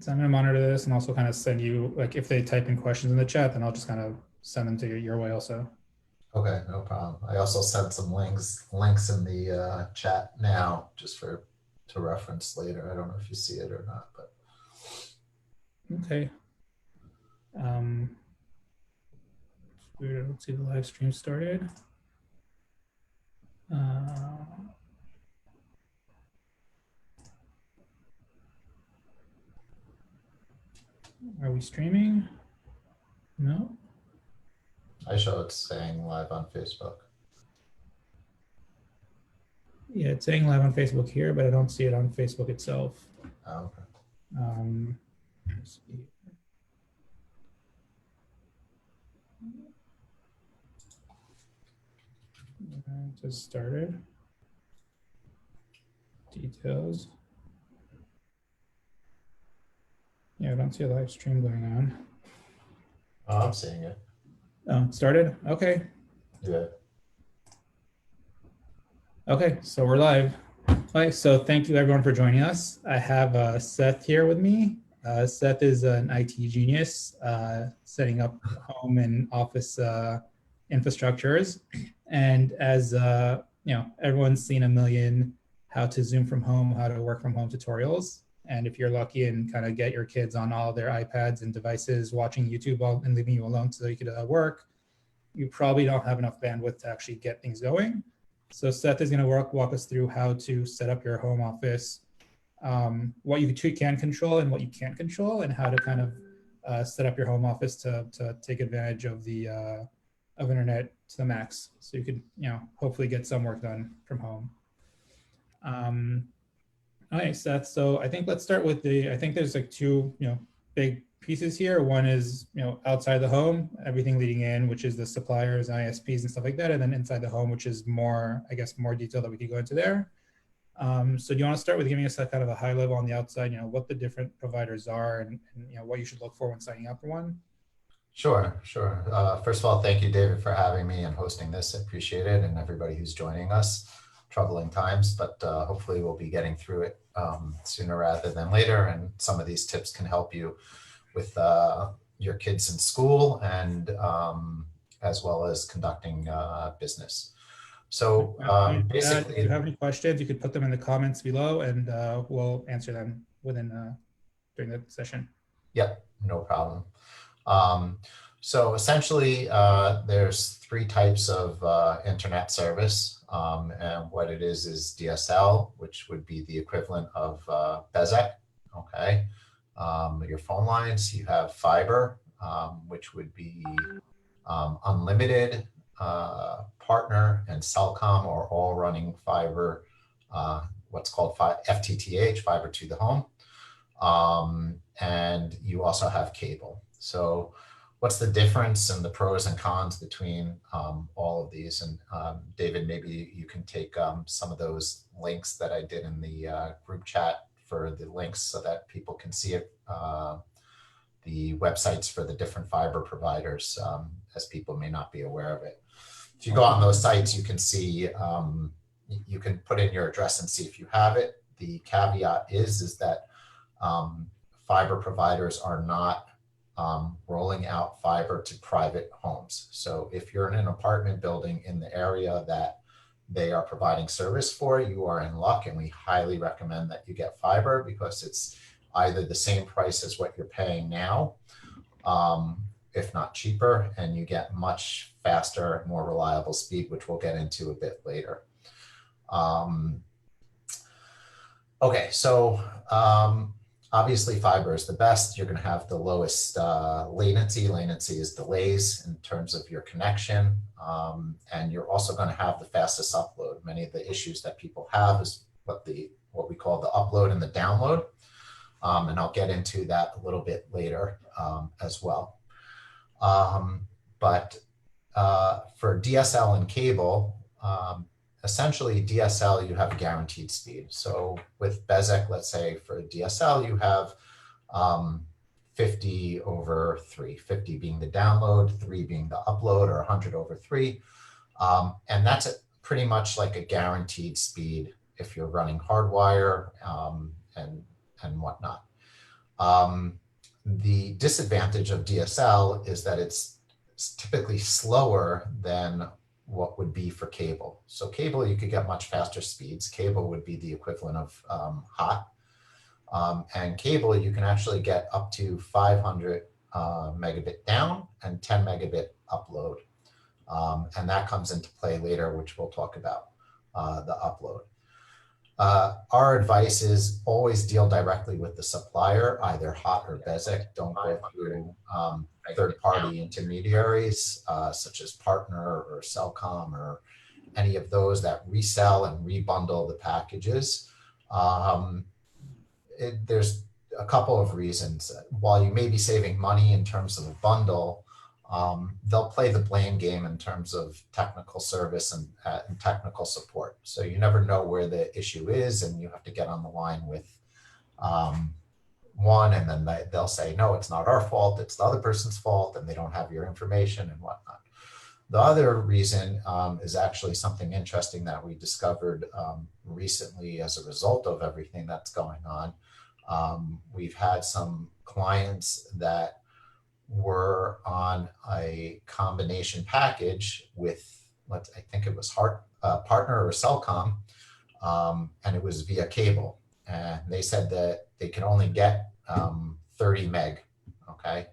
So I'm gonna monitor this and also kind of send you, like, if they type in questions in the chat, then I'll just kind of send them to your way also. Okay, no problem. I also sent some links in the chat now, just to reference later. I don't know if you see it or not, but Okay. Let's see, the live stream started. Are we streaming? No. I show it saying live on Facebook. Yeah, it's saying live on Facebook here, but I don't see it on Facebook itself. Oh, okay. Let's see. It just started. Details. Yeah, I don't see a live stream going on. Oh, I'm seeing it. Oh, it started? Okay. Yeah. Okay, so we're live. Okay, so thank you everyone for joining us. I have Seth here with me. Seth is an IT genius, setting up home and office infrastructures. And as everyone's seen a million how to Zoom from home, how to work from home tutorials. And if you're lucky and kind of get your kids on all their iPads and devices watching YouTube and leaving you alone so you could work, you probably don't have enough bandwidth to actually get things going. So Seth is going to walk us through how to set up your home office, what you can control and what you can't control, and how to kind of set up your home office to take advantage of the of internet to the max, so you could hopefully get some work done from home. Okay, Seth. So I think let's start with I think there's like two big pieces here. One is outside the home, everything leading in, which is the suppliers, ISPs, and stuff like that, and then inside the home, which is more, I guess, more detail that we could go into there. So do you want to start with giving us a kind of a high level on the outside, what the different providers are and what you should look for when signing up for one? Sure. First of all, thank you, David, for having me and hosting this. I appreciate it, and everybody who's joining us. Troubling times, but hopefully we'll be getting through it sooner rather than later. And some of these tips can help you with your kids in school and as well as conducting business. So basically, if you have any questions, you could put them in the comments below, and we'll answer them during the session. Yep, no problem. So essentially, there's three types of internet service. And what it is DSL, which would be the equivalent of Bezek, okay? Your phone lines, you have fiber, which would be unlimited, partner, and Cellcom are all running fiber, what's called FTTH, fiber to the home. And you also have cable. So what's the difference and the pros and cons between all of these? And David, maybe you can take some of those links that I did in the group chat for the links so that people can see it, the websites for the different fiber providers, as people may not be aware of it. If you go on those sites, you can see, you can put in your address and see if you have it. The caveat is that fiber providers are not rolling out fiber to private homes. So if you're in an apartment building in the area that they are providing service for, you are in luck, and we highly recommend that you get fiber because it's either the same price as what you're paying now, if not cheaper, and you get much faster, more reliable speed, which we'll get into a bit later. Okay, so obviously, fiber is the best. You're going to have the lowest latency. Latency is delays in terms of your connection. And you're also going to have the fastest upload. Many of the issues that people have is what we call the upload and the download. And I'll get into that a little bit later as well. But for DSL and cable, essentially DSL, you have guaranteed speed. So with Bezek, let's say for DSL, you have 50 over 3, 50 being the download, 3 being the upload, or 100 over 3. And that's pretty much like a guaranteed speed if you're running hardwire and whatnot. The disadvantage of DSL is that it's typically slower than what would be for cable. So cable, you could get much faster speeds. Cable would be the equivalent of hot. And cable, you can actually get up to 500 megabit down and 10 megabit upload. And that comes into play later, which we'll talk about, the upload. Our advice is always deal directly with the supplier, either hot or Bezeq. Don't go through third-party intermediaries, such as Partner or Cellcom or any of those that resell and rebundle the packages. There's a couple of reasons. While you may be saving money in terms of a bundle, they'll play the blame game in terms of technical service and technical support. So you never know where the issue is, and you have to get on the line with one, and then they'll say, no, it's not our fault, it's the other person's fault, and they don't have your information and whatnot. The other reason is actually something interesting that we discovered recently as a result of everything that's going on. We've had some clients that were on a combination package with, I think it was Partner or Cellcom, and it was via cable. And they said that they could only get 30 meg, okay?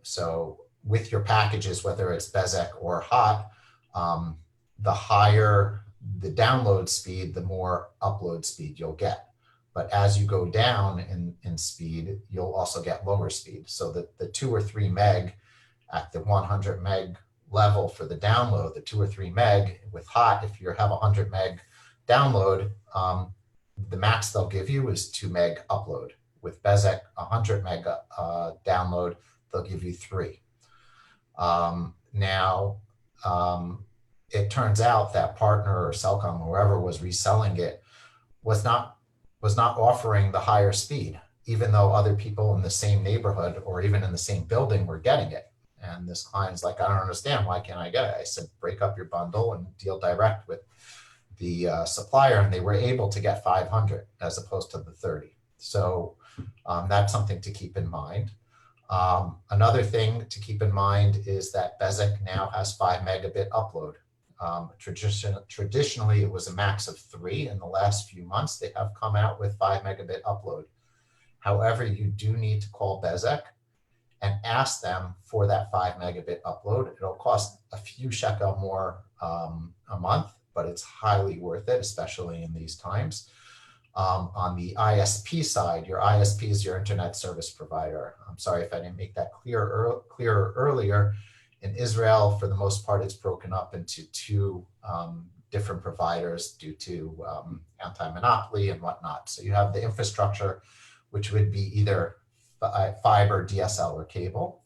So with your packages, whether it's Bezeq or hot, the higher the download speed, the more upload speed you'll get. But as you go down in speed, you'll also get lower speed. So the 2 or 3 meg at the 100 meg level for the download, the 2 or 3 meg with hot, if you have a 100 meg download, the max they'll give you is 2 meg upload. With Bezeq, 100 meg download, they'll give you 3. It turns out that Partner or Cellcom, whoever was reselling it, was not offering the higher speed, even though other people in the same neighborhood or even in the same building were getting it. And this client's like, I don't understand, why can't I get it? I said, break up your bundle and deal direct with the supplier, and they were able to get 500 as opposed to the 30. So that's something to keep in mind. Another thing to keep in mind is that Bezeq now has 5 megabit upload. Traditionally, it was a max of 3. In the last few months, they have come out with 5 megabit upload. However, you do need to call Bezeq and ask them for that 5 megabit upload. It'll cost a few shekel more a month, but it's highly worth it, especially in these times. On the ISP side, your ISP is your internet service provider. I'm sorry if I didn't make that clearer earlier. In Israel, for the most part, it's broken up into 2 different providers due to anti-monopoly and whatnot. So you have the infrastructure, which would be either fiber, DSL, or cable.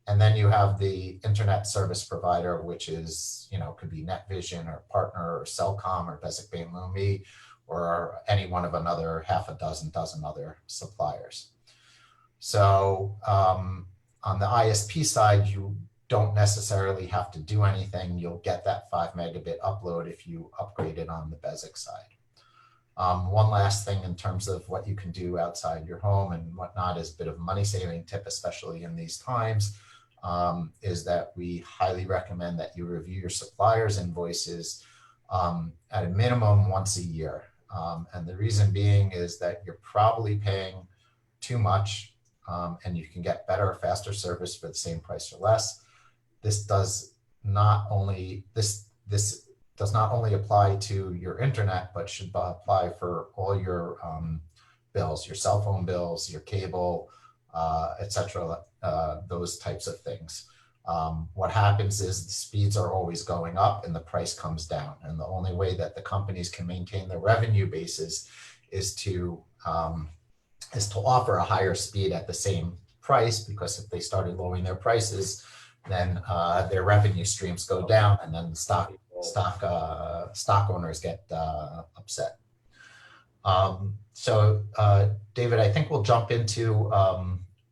And then you have the internet service provider, which is, could be NetVision or Partner or Cellcom or Bezeq Beinleumi, or any one of another half a dozen other suppliers. So on the ISP side, you don't necessarily have to do anything. You'll get that 5 megabit upload if you upgrade it on the Bezeq side. One last thing in terms of what you can do outside your home and whatnot is a bit of a money-saving tip, especially in these times, is that we highly recommend that you review your suppliers' invoices at a minimum once a year. And the reason being is that you're probably paying too much, and you can get better or faster service for the same price or less. This does not only apply to your internet, but should apply for all your bills, your cell phone bills, your cable, etc. Those types of things. What happens is the speeds are always going up and the price comes down. And the only way that the companies can maintain their revenue bases is to offer a higher speed at the same price, because if they started lowering their prices, then their revenue streams go down, and then the stock owners get upset. David, I think we'll jump into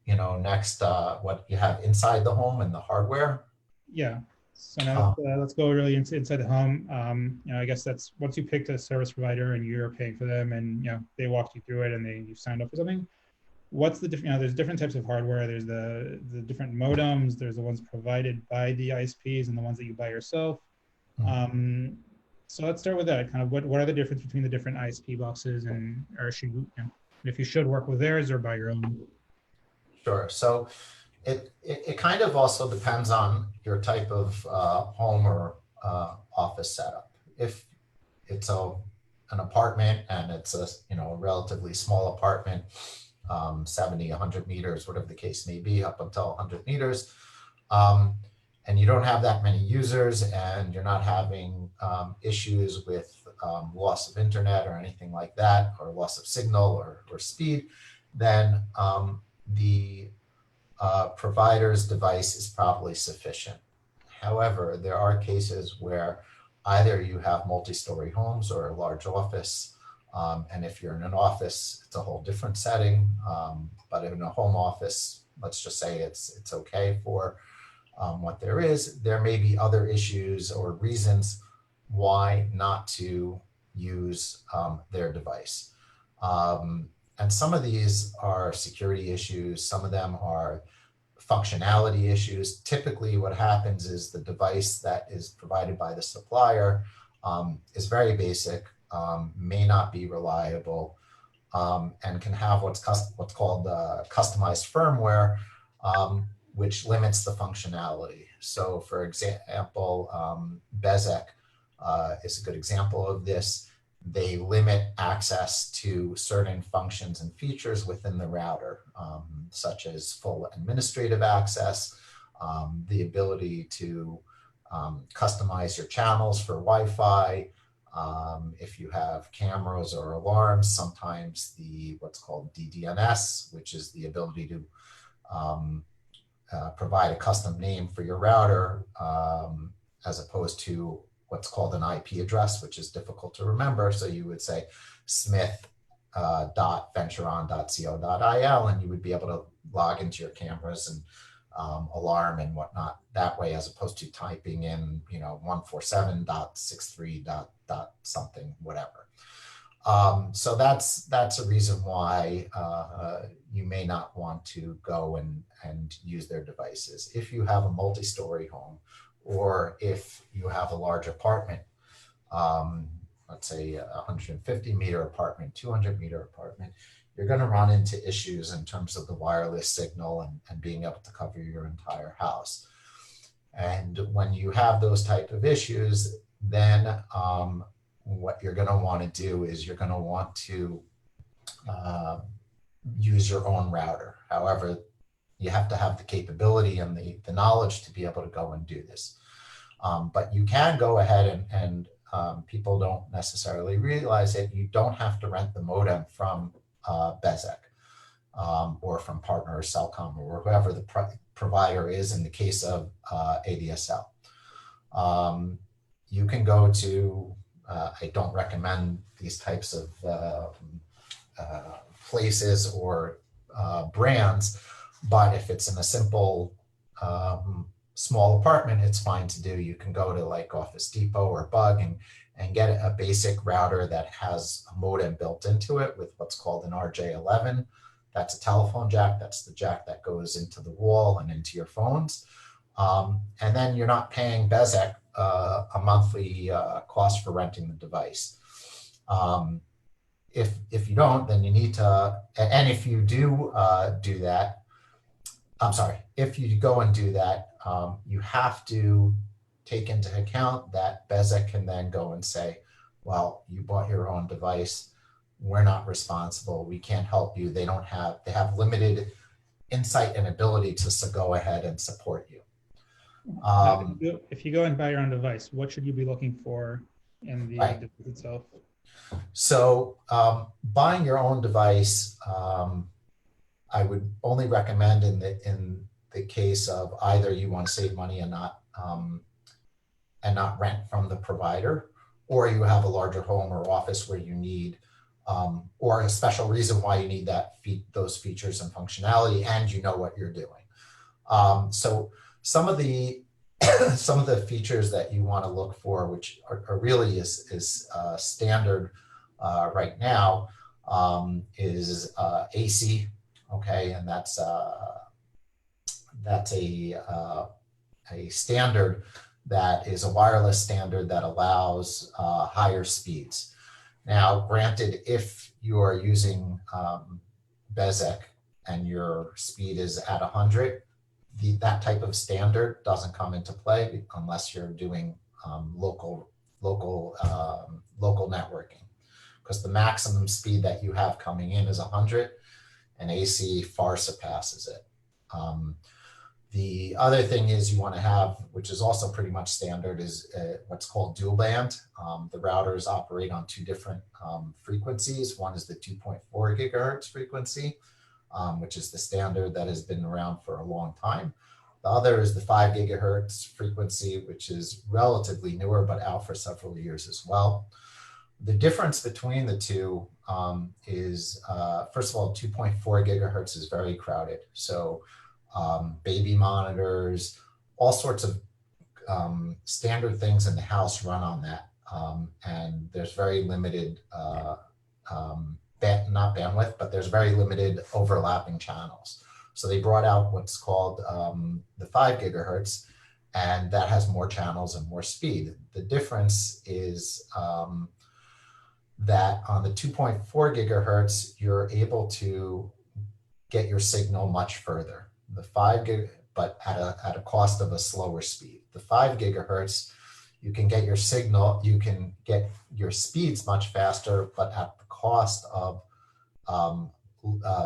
next what you have inside the home and the hardware. Yeah. So now let's go really inside the home. I guess that's once you picked a service provider and you're paying for them, and they walked you through it, and you signed up for something. what's the different, there's different types of hardware. There's the different modems, there's the ones provided by the ISPs and the ones that you buy yourself. Um, so let's start with that. Kind of what are the difference between the different ISP boxes, and or should you, if you should work with theirs or buy your own? Sure. So it kind of also depends on your type of home or office setup. If it's an apartment and it's a a relatively small apartment, 70, 100 meters, whatever the case may be, up until 100 meters, um, and you don't have that many users, and you're not having issues with loss of internet or anything like that, or loss of signal or speed, then the provider's device is probably sufficient. However, there are cases where either you have multi-story homes or a large office, and if you're in an office, it's a whole different setting. But in a home office, let's just say it's okay for what there is. There may be other issues or reasons why not to use their device. And some of these are security issues. Some of them are functionality issues. Typically what happens is the device that is provided by the supplier is very basic, may not be reliable, and can have what's called customized firmware, which limits the functionality. So for example, Bezek is a good example of this. They limit access to certain functions and features within the router, such as full administrative access, the ability to customize your channels for Wi-Fi. If you have cameras or alarms, sometimes what's called DDNS, which is the ability to provide a custom name for your router, as opposed to what's called an IP address, which is difficult to remember. So you would say smith.venturon.co.il, and you would be able to log into your cameras and alarm and whatnot that way, as opposed to typing in 147.63. Something, whatever. So that's a reason why you may not want to go and use their devices. If you have a multi-story home, or if you have a large apartment, let's say a 150-meter apartment, 200-meter apartment, you're going to run into issues in terms of the wireless signal and being able to cover your entire house. And when you have those type of issues, then what you're going to want to do is you're going to want to use your own router. However, you have to have the capability and the knowledge to be able to go and do this. But you can go ahead and people don't necessarily realize it. You don't have to rent the modem from Bezek or from Partner or Cellcom or whoever the provider is in the case of ADSL. You can go to, I don't recommend these types of places or brands, but if it's in a simple small apartment, it's fine to do. You can go to like Office Depot or Bug and get a basic router that has a modem built into it with what's called an RJ11. That's a telephone jack. That's the jack that goes into the wall and into your phones. And then you're not paying Bezek a monthly cost for renting the device. If you don't, then you need to, and if you do do that, I'm sorry, if you go and do that, you have to take into account that Bezek can then go and say, well, you bought your own device. We're not responsible. We can't help you. They have limited insight and ability to go ahead and support you. If you go and buy your own device, what should you be looking for in the Right. device itself? So buying your own device, I would only recommend in the case of either you want to save money and not rent from the provider, or you have a larger home or office where you need, or a special reason why you need those features and functionality, and you know what you're doing. So some of the features that you want to look for, which are really is standard right now, is AC. okay? And that's a standard that is a wireless standard that allows higher speeds. Now, granted, if you are using BESEC and your speed is at 100, that type of standard doesn't come into play unless you're doing local networking, because the maximum speed that you have coming in is 100, and AC far surpasses it. The other thing is you want to have, which is also pretty much standard, is what's called dual band. The routers operate on two different frequencies. One is the 2.4 gigahertz frequency, which is the standard that has been around for a long time. The other is the 5 gigahertz frequency, which is relatively newer, but out for several years as well. The difference between the two is, first of all, 2.4 gigahertz is very crowded. So baby monitors, all sorts of standard things in the house run on that. And there's very limited, not bandwidth, but there's very limited overlapping channels. So they brought out what's called the 5 gigahertz, and that has more channels and more speed. The difference is that on the 2.4 gigahertz, you're able to get your signal much further. The 5 gig, but at a cost of a slower speed. The 5 gigahertz, you can get your signal, you can get your speeds much faster, but at the cost of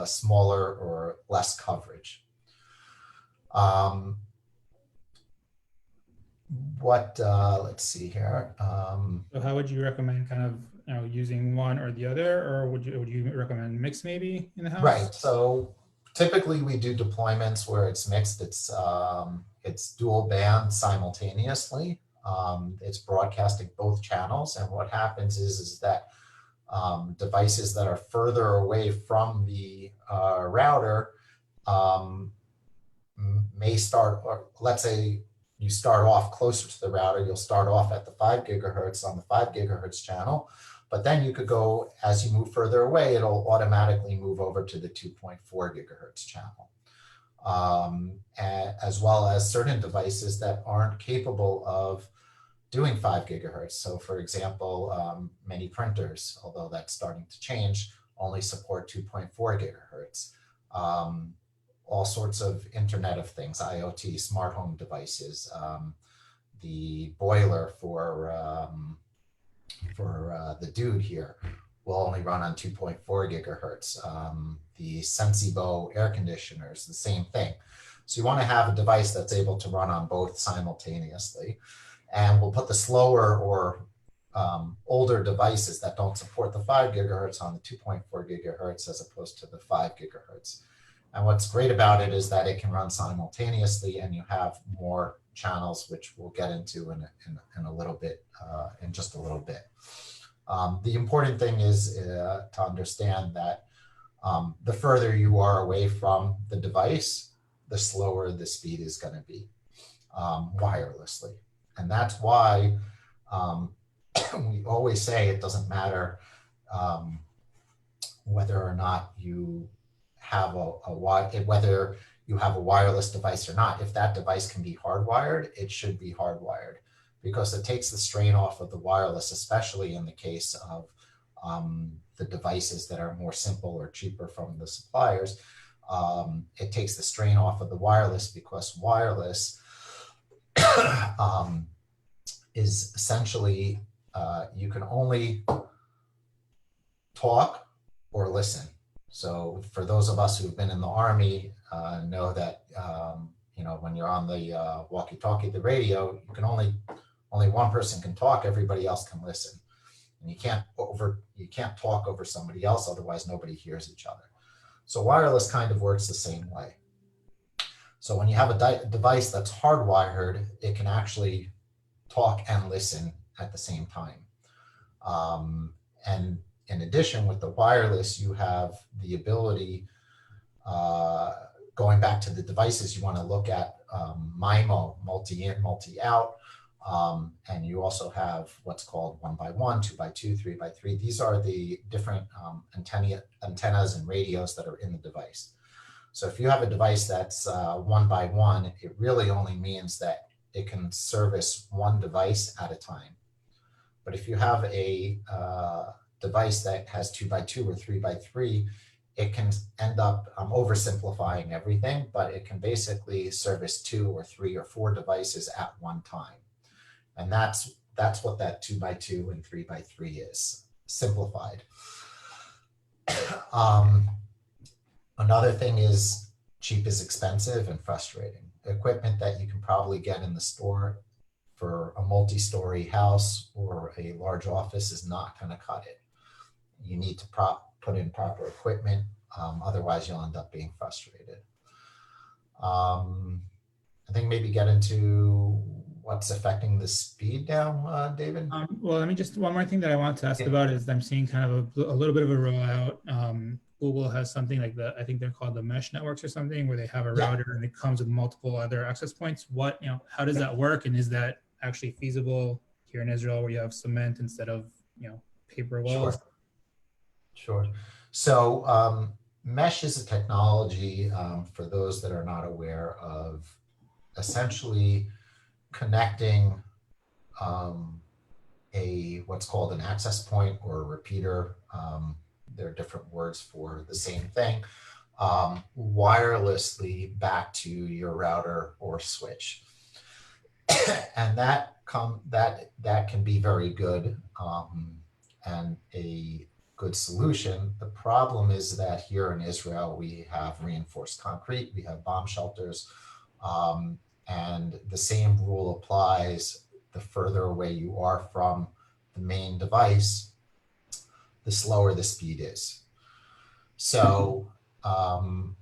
smaller or less coverage. Let's see here. So how would you recommend kind of using one or the other, or would you recommend mix maybe in the house? Right. So typically we do deployments where it's mixed. It's dual band simultaneously. It's broadcasting both channels, and what happens is that devices that are further away from the router may start, or let's say you start off closer to the router, you'll start off at the 5 gigahertz on the 5 gigahertz channel, but then you could go, as you move further away, it'll automatically move over to the 2.4 gigahertz channel. As well as certain devices that aren't capable of doing 5 gigahertz. So for example, many printers, although that's starting to change, only support 2.4 gigahertz. All sorts of Internet of Things, IoT, smart home devices, the boiler for the dude here will only run on 2.4 gigahertz. The Sensibo air conditioners, the same thing. So you want to have a device that's able to run on both simultaneously. And we'll put the slower or older devices that don't support the 5 gigahertz on the 2.4 gigahertz as opposed to the 5 gigahertz. And what's great about it is that it can run simultaneously, and you have more channels, which we'll get into in a little bit, in just a little bit. The important thing is to understand that the further you are away from the device, the slower the speed is going to be wirelessly. And that's why we always say it doesn't matter whether or not you have whether you have a wireless device or not. If that device can be hardwired, it should be hardwired, because it takes the strain off of the wireless, especially in the case of the devices that are more simple or cheaper from the suppliers. It takes the strain off of the wireless, because wireless is essentially, you can only talk or listen. So for those of us who've been in the Army, know that, when you're on the walkie-talkie, the radio, you can only one person can talk, everybody else can listen. And you can't talk over somebody else, otherwise nobody hears each other. So wireless kind of works the same way. So when you have a device that's hardwired, it can actually talk and listen at the same time. And in addition, with the wireless, you have the ability, going back to the devices, you want to look at MIMO, multi-in, multi-out. And you also have what's called 1x1, 2x2, 3x3. These are the different antennas and radios that are in the device. So if you have a device that's 1x1, it really only means that it can service one device at a time. But if you have a device that has 2x2 or 3x3, it can end up oversimplifying everything, but it can basically service 2 or 3 or 4 devices at one time. And that's what that 2x2 and 3x3 is, simplified. Another thing is cheap is expensive and frustrating. Equipment that you can probably get in the store for a multi-story house or a large office is not going to cut it. You need to put in proper equipment, otherwise you'll end up being frustrated. I think maybe get into what's affecting the speed now, David? Well, let me just, one more thing that I want to ask about is I'm seeing kind of a little bit of a rollout. Google has something like I think they're called the mesh networks or something, where they have a router and it comes with multiple other access points. How does that work? And is that actually feasible here in Israel, where you have cement instead of, paper walls? Sure. So mesh is a technology, for those that are not aware of, essentially connecting what's called an access point or a repeater. There are different words for the same thing, wirelessly back to your router or switch. And that can be very good, and a good solution. The problem is that here in Israel, we have reinforced concrete, we have bomb shelters, and the same rule applies. The further away you are from the main device, the slower the speed is. So, and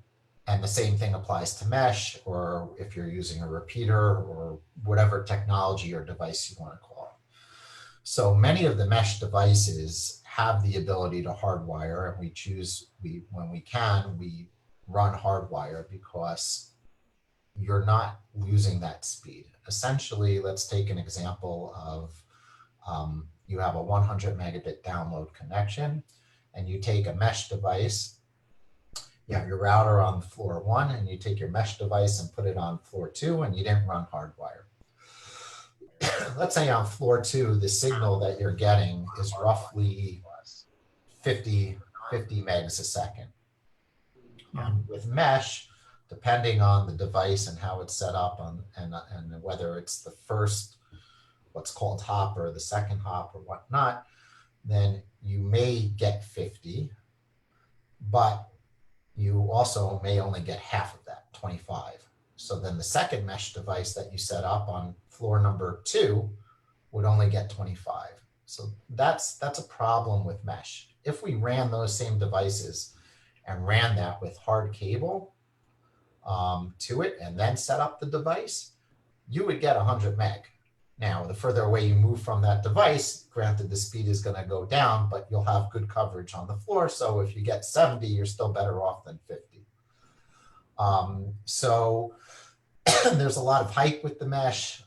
the same thing applies to mesh, or if you're using a repeater or whatever technology or device you want to call it. So many of the mesh devices have the ability to hardwire, and when we can, we run hardwire because you're not losing that speed. Essentially, let's take an example of you have a 100 megabit download connection, and you take a mesh device. You have your router on floor 1, and you take your mesh device and put it on floor 2, and you didn't run hardwire. Let's say on floor 2, the signal that you're getting is roughly 50 megs a second. With mesh, depending on the device and how it's set up and whether it's the first, what's called hop, or the second hop or whatnot, then you may get 50, but you also may only get half of that, 25. So then the second mesh device that you set up on floor number 2 would only get 25. So that's a problem with mesh. If we ran those same devices and ran that with hard cable to it and then set up the device, you would get 100 meg. Now, the further away you move from that device, granted the speed is going to go down, but you'll have good coverage on the floor. So if you get 70, you're still better off than 50. So there's a lot of hype with the mesh.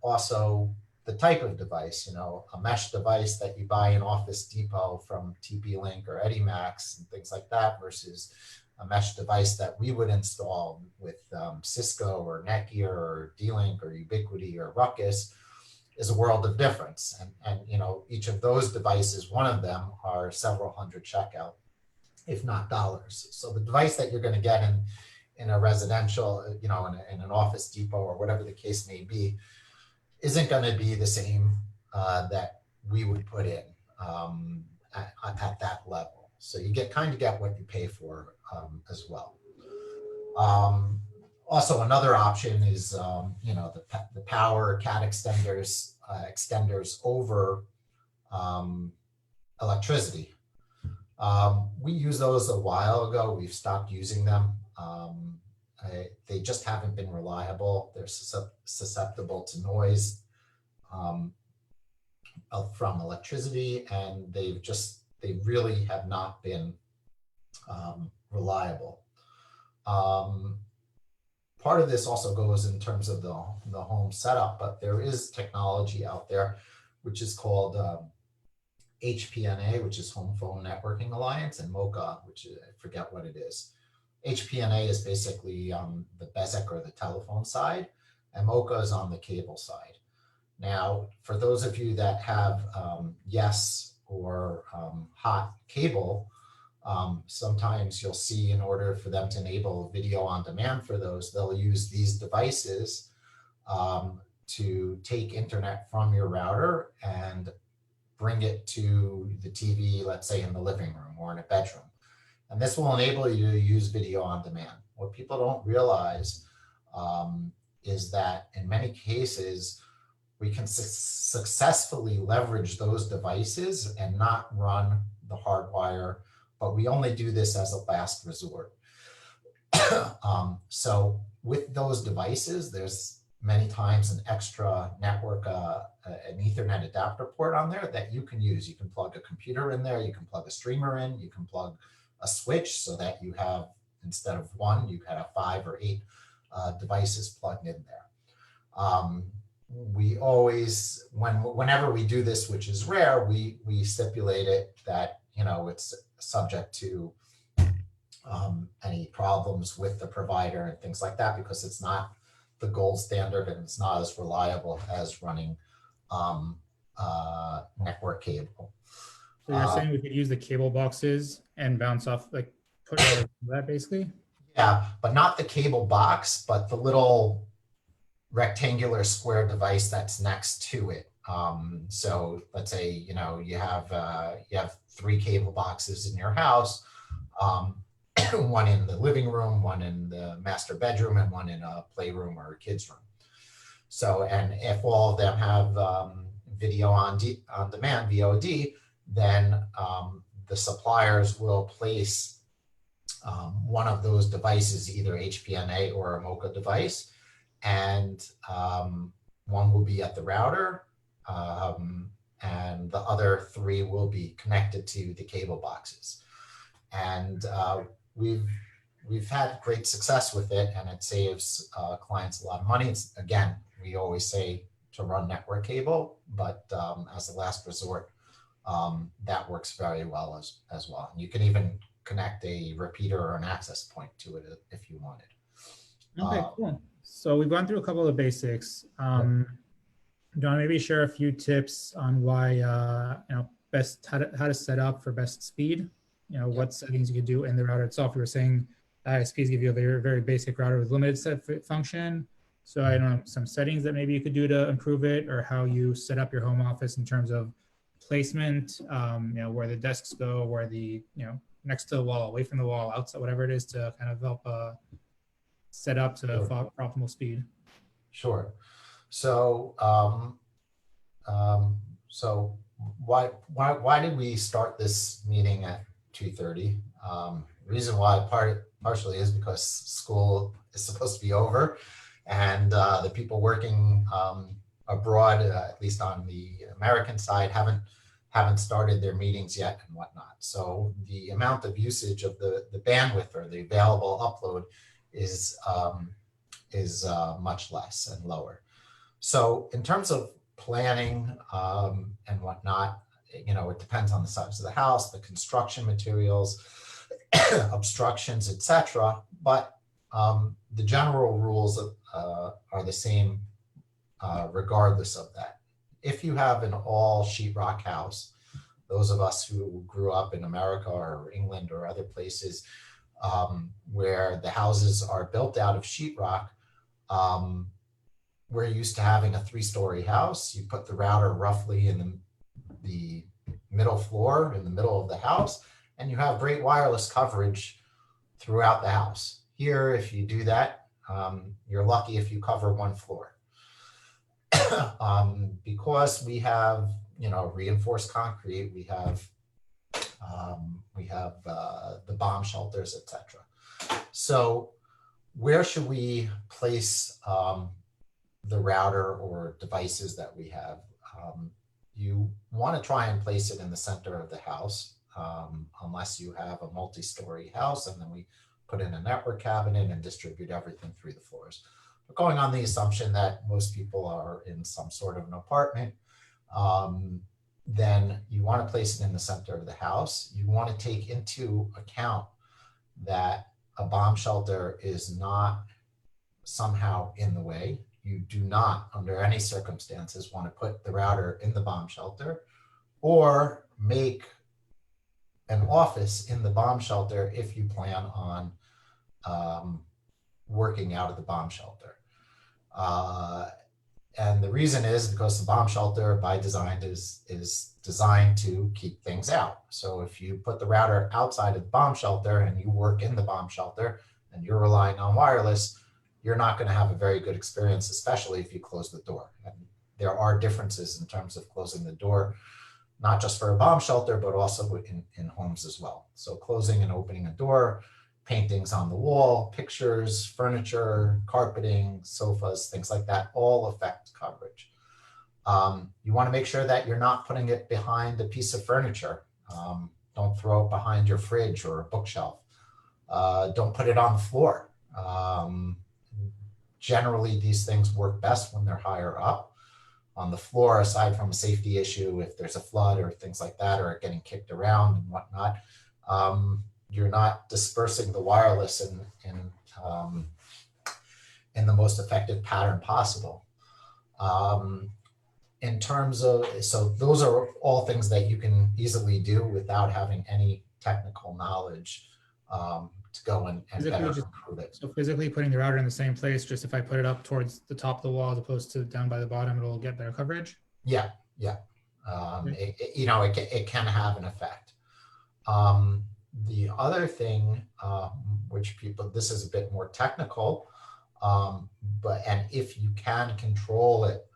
Also, the type of device, a mesh device that you buy in Office Depot from TP-Link or Edimax and things like that versus a mesh device that we would install with Cisco or Netgear or D-Link or Ubiquiti or Ruckus is a world of difference. And each of those devices, one of them are several hundred shekel, if not dollars. So the device that you're going to get in a residential, in an Office Depot or whatever the case may be, isn't going to be the same that we would put in at that level. So you get what you pay for as well. Also, another option is, the power CAT extenders over electricity. We used those a while ago. We've stopped using them. They just haven't been reliable. They're susceptible to noise from electricity, and they really have not been reliable. Part of this also goes in terms of the home setup, but there is technology out there which is called HPNA, which is Home Phone Networking Alliance, and MoCA, which is, I forget what it is. HPNA is basically the BESIC or the telephone side, and MoCA is on the cable side. Now, for those of you that have Yes or Hot cable, sometimes you'll see in order for them to enable video on demand for those, they'll use these devices to take internet from your router and bring it to the TV, let's say in the living room or in a bedroom. And this will enable you to use video on demand. What people don't realize is that in many cases, we can successfully leverage those devices and not run the hardwire, but we only do this as a last resort. So with those devices, there's many times an extra network, an Ethernet adapter port on there that you can use. You can plug a computer in there, you can plug a streamer in, you can plug a switch so that you have, instead of one, you can have 5 or 8 devices plugged in there. We always, whenever we do this, which is rare, we stipulate it that, you know, it's subject to any problems with the provider and things like that, because it's not the gold standard and it's not as reliable as running network cable. So you're saying we could use the cable boxes and bounce off, like put that basically? Yeah, but not the cable box, but the little rectangular square device that's next to it. So let's say, you know, you have 3 cable boxes in your house, one in the living room, one in the master bedroom, and one in a playroom or a kid's room. So, and if all of them have video on demand, VOD, then the suppliers will place one of those devices, either HPNA or a MoCA device, and one will be at the router, and the other 3 will be connected to the cable boxes. And we've had great success with it, and it saves clients a lot of money. It's, again, we always say to run network cable, but as a last resort, that works very well as well. And you can even connect a repeater or an access point to it if you wanted. Okay, cool. So we've gone through a couple of basics. Do you want to maybe share a few tips on why, you know, best how to set up for best speed? You know, what settings you could do in the router itself. We were saying ISPs give you a very, very basic router with limited set function. So I don't know some settings that maybe you could do to improve it, or how you set up your home office in terms of placement, you know, where the desks go, where the, you know, next to the wall, away from the wall, outside, whatever it is, to kind of help set up to optimal speed. Sure. So, so why did we start this meeting at 2:30? Reason why partially is because school is supposed to be over, and the people working abroad, at least on the American side, haven't started their meetings yet and whatnot. So the amount of usage of the bandwidth or the available upload is much less and lower. So in terms of planning and whatnot, you know, it depends on the size of the house, the construction materials, obstructions, etc. But the general rules are the same regardless of that. If you have an all sheetrock house, those of us who grew up in America or England or other places where the houses are built out of sheetrock, we're used to having a 3-story house. You put the router roughly in the middle floor, in the middle of the house, and you have great wireless coverage throughout the house. Here, if you do that, you're lucky if you cover 1 floor. Because we have, you know, reinforced concrete, we have the bomb shelters, etc. So where should we place the router or devices that we have? You want to try and place it in the center of the house, unless you have a multi-story house, and then we put in a network cabinet and distribute everything through the floors. But going on the assumption that most people are in some sort of an apartment, then you want to place it in the center of the house. You want to take into account that a bomb shelter is not somehow in the way. You do not, under any circumstances, want to put the router in the bomb shelter or make an office in the bomb shelter if you plan on working out of the bomb shelter. And the reason is because the bomb shelter by design is designed to keep things out. So if you put the router outside of the bomb shelter and you work in the bomb shelter and you're relying on wireless, you're not going to have a very good experience, especially if you close the door. And there are differences in terms of closing the door, not just for a bomb shelter, but also in homes as well. So closing and opening a door, paintings on the wall, pictures, furniture, carpeting, sofas, things like that, all affect coverage. You want to make sure that you're not putting it behind a piece of furniture. Don't throw it behind your fridge or a bookshelf. Don't put it on the floor. Generally, these things work best when they're higher up. On the floor, aside from a safety issue, if there's a flood or things like that, or getting kicked around and whatnot, you're not dispersing the wireless in the most effective pattern possible. In terms of, so those are all things that you can easily do without having any technical knowledge to go and better improve it. So physically putting the router in the same place, just if I put it up towards the top of the wall as opposed to down by the bottom, it'll get better coverage? Yeah. It can have an effect. The other thing, which this is a bit more technical, and if you can control it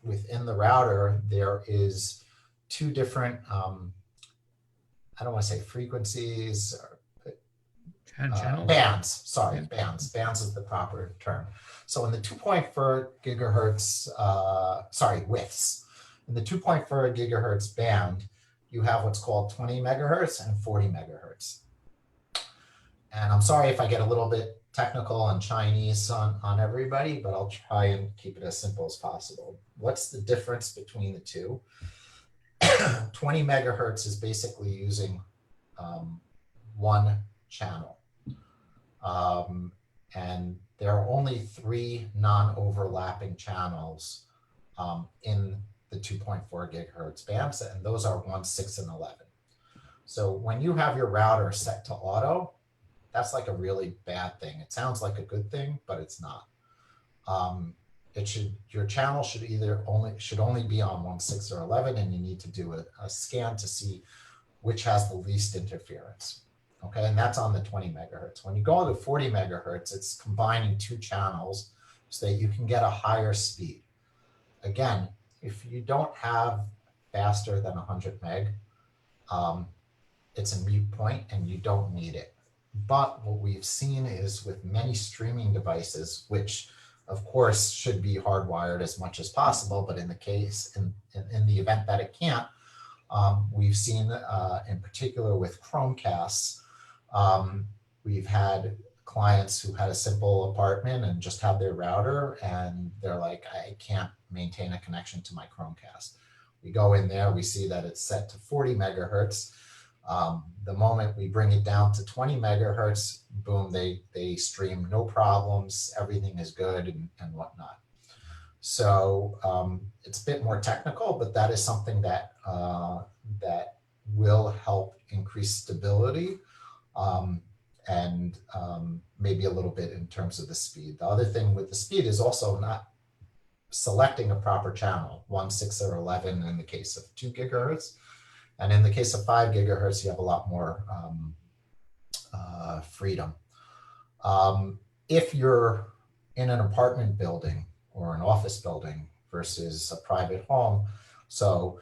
within the router, there is two different, I don't want to say frequencies, bands, sorry, bands is the proper term. So in the 2.4 gigahertz, widths, in the 2.4 gigahertz band, you have what's called 20 megahertz and 40 megahertz. And I'm sorry if I get a little bit technical and Chinese on everybody, but I'll try and keep it as simple as possible. What's the difference between the two? 20 megahertz is basically using one channel. And there are only 3 non-overlapping channels in the 2.4 gigahertz bands, and those are 1, 6, and 11. So when you have your router set to auto, that's like a really bad thing. It sounds like a good thing, but it's not. Your channel should only be on 1, 6, or 11, and you need to do a scan to see which has the least interference. Okay, and that's on the 20 megahertz. When you go to 40 megahertz, it's combining 2 channels so that you can get a higher speed. Again, if you don't have faster than 100 meg, it's a moot point and you don't need it. But what we've seen is with many streaming devices, which of course should be hardwired as much as possible, but in the case, in the event that it can't, we've seen in particular with Chromecasts, we've had clients who had a simple apartment and just have their router and they're like, I can't maintain a connection to my Chromecast. We go in there, we see that it's set to 40 megahertz. The moment we bring it down to 20 megahertz, boom, they stream no problems, everything is good and whatnot. So it's a bit more technical, but that is something that, that will help increase stability and maybe a little bit in terms of the speed. The other thing with the speed is also not selecting a proper channel, 1, 6, or 11 in the case of 2 gigahertz. And in the case of 5 gigahertz, you have a lot more freedom. If you're in an apartment building or an office building versus a private home, so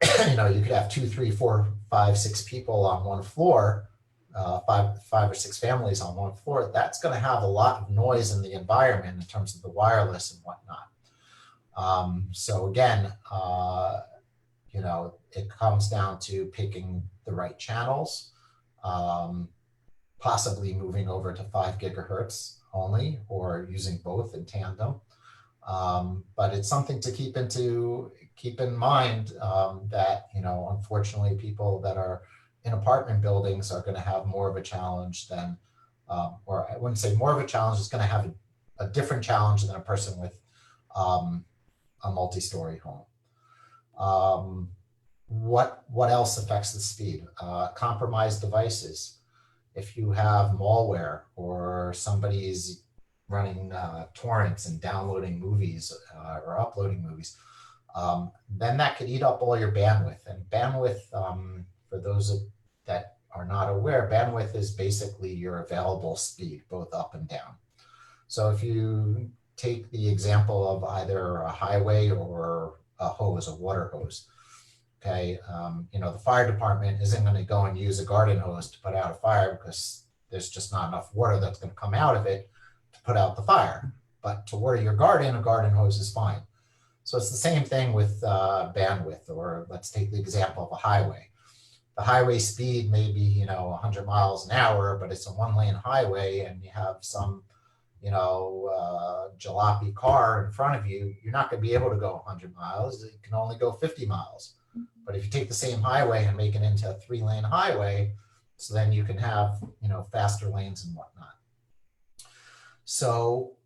you could have 2, 3, 4, 5, 6 people on one floor, five or six families on one floor. That's going to have a lot of noise in the environment in terms of the wireless and whatnot. So again, it comes down to picking the right channels, possibly moving over to 5 gigahertz only, or using both in tandem. But it's something to keep in mind that, unfortunately, people that are in apartment buildings are going to have more of a challenge than, or I wouldn't say more of a challenge, is going to have a different challenge than a person with a multi-story home. What else affects the speed? Compromised devices. If you have malware or somebody's running torrents and downloading movies or uploading movies, then that could eat up all your bandwidth. And bandwidth, for those that are not aware, bandwidth is basically your available speed, both up and down. So if you take the example of either a highway or a hose, a water hose, okay, the fire department isn't going to go and use a garden hose to put out a fire because there's just not enough water that's going to come out of it to put out the fire. But to water your garden, a garden hose is fine. So it's the same thing with bandwidth, or let's take the example of a highway. The highway speed may be, 100 miles an hour, but it's a one-lane highway and you have some, jalopy car in front of you, you're not going to be able to go 100 miles. You can only go 50 miles. But if you take the same highway and make it into a 3-lane highway, so then you can have, faster lanes and whatnot. So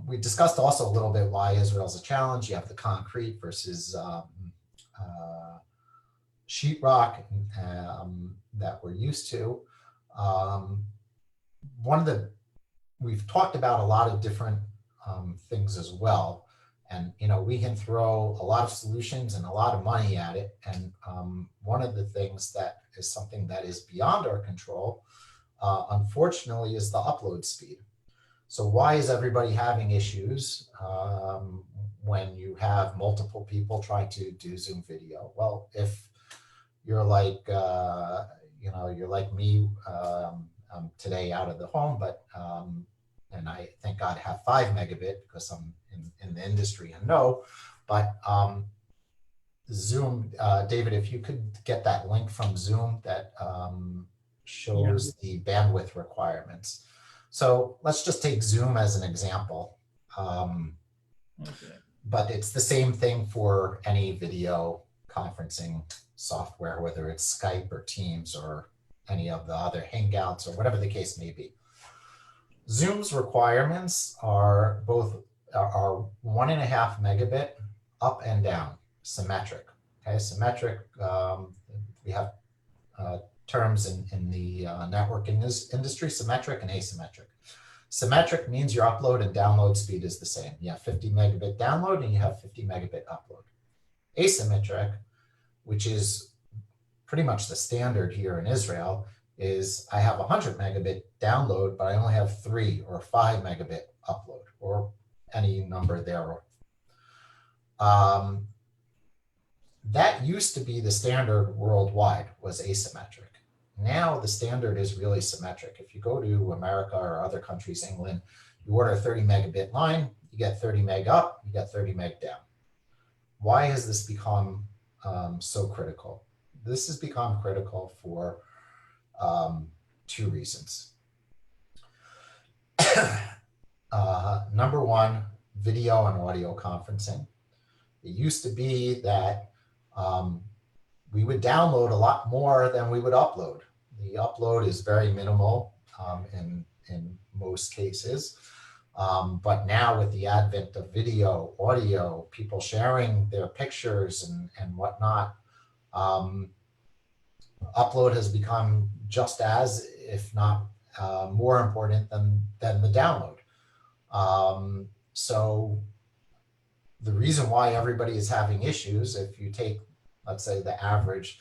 we discussed also a little bit why Israel's a challenge. You have the concrete versus sheetrock that we're used to. We've talked about a lot of different things as well. And, we can throw a lot of solutions and a lot of money at it. And one of the things that is something that is beyond our control, unfortunately, is the upload speed. So why is everybody having issues when you have multiple people trying to do Zoom video? Well, if you're like, you're like me, I'm today out of the home, but, and I thank God have 5 megabit because I'm in the industry and know, but Zoom, David, if you could get that link from Zoom that shows the bandwidth requirements. So let's just take Zoom as an example. Okay. But it's the same thing for any video conferencing software, whether it's Skype or Teams or any of the other Hangouts or whatever the case may be. Zoom's requirements are 1.5 megabit up and down, symmetric. Okay, symmetric, we have terms in the networking industry, symmetric and asymmetric. Symmetric means your upload and download speed is the same. You have 50 megabit download and you have 50 megabit upload. Asymmetric, which is pretty much the standard here in Israel, is I have 100 megabit download, but I only have 3 or 5 megabit upload, or any number there. That used to be the standard worldwide, was asymmetric. Now the standard is really symmetric. If you go to America or other countries, England, you order a 30 megabit line, you get 30 meg up, you get 30 meg down. Why has this become so critical? This has become critical for 2 reasons. Number one, video and audio conferencing. It used to be that we would download a lot more than we would upload. The upload is very minimal in most cases. But now with the advent of video, audio, people sharing their pictures and whatnot, upload has become just as, if not more important than the download. So the reason why everybody is having issues, if you take, let's say, the average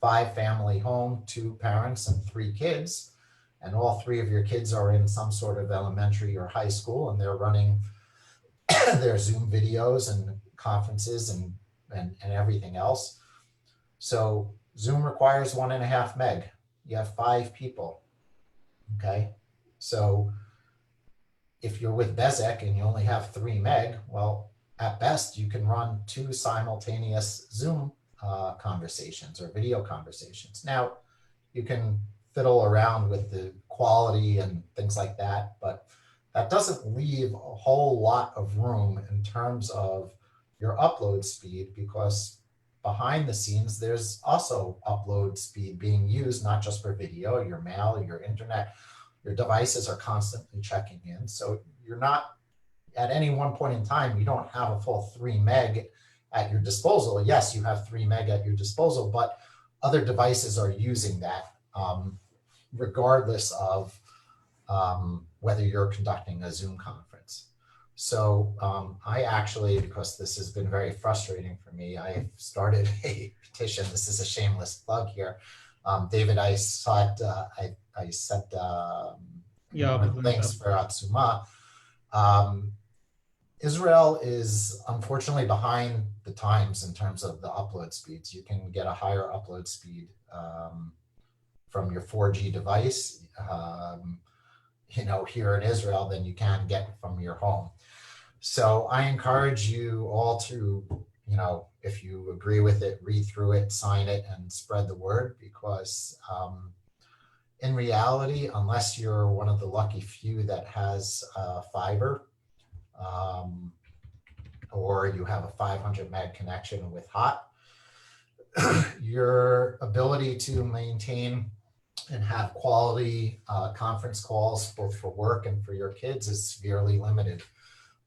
5-family home, 2 parents and 3 kids, and all 3 of your kids are in some sort of elementary or high school, and they're running their Zoom videos and conferences and everything else. So Zoom requires 1.5 meg. You have 5 people, okay? So if you're with Bezek and you only have 3 meg, well, at best, you can run 2 simultaneous Zoom conversations or video conversations. Now, you can fiddle around with the quality and things like that, but that doesn't leave a whole lot of room in terms of your upload speed, because behind the scenes, there's also upload speed being used, not just for video, your mail, your internet, your devices are constantly checking in. So you're not, at any one point in time, you don't have a full 3 meg at your disposal. Yes, you have 3 meg at your disposal, but other devices are using that regardless of whether you're conducting a Zoom conference. So I actually, because this has been very frustrating for me, I started a petition. This is a shameless plug here. David, I saw it, I sent one of the links for Atsuma. Israel is unfortunately behind the times in terms of the upload speeds. You can get a higher upload speed from your 4G device, here in Israel than you can get from your home. So I encourage you all to, if you agree with it, read through it, sign it, and spread the word, because in reality, unless you're one of the lucky few that has fiber, or you have a 500 meg connection with hot, your ability to maintain and have quality conference calls, both for work and for your kids, is severely limited.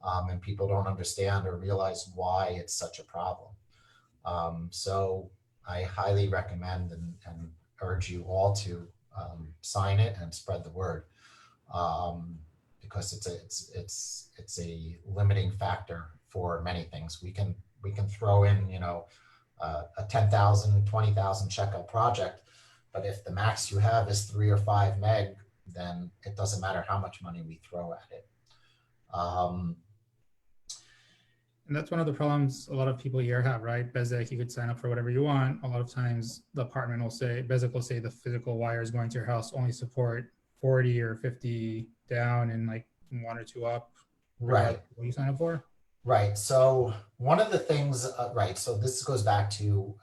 And people don't understand or realize why it's such a problem. So I highly recommend and urge you all to sign it and spread the word, because it's a limiting factor for many things. We can throw in a 10,000, 20,000 shekel project, but if the max you have is 3 or 5 meg, then it doesn't matter how much money we throw at it. And that's one of the problems a lot of people here have, right? Bezek, you could sign up for whatever you want. A lot of times the apartment will say, Bezek will say the physical wires going to your house only support 40 or 50 down and like 1 or 2 up. Right. What you sign up for? Right. So one of the things, so this goes back to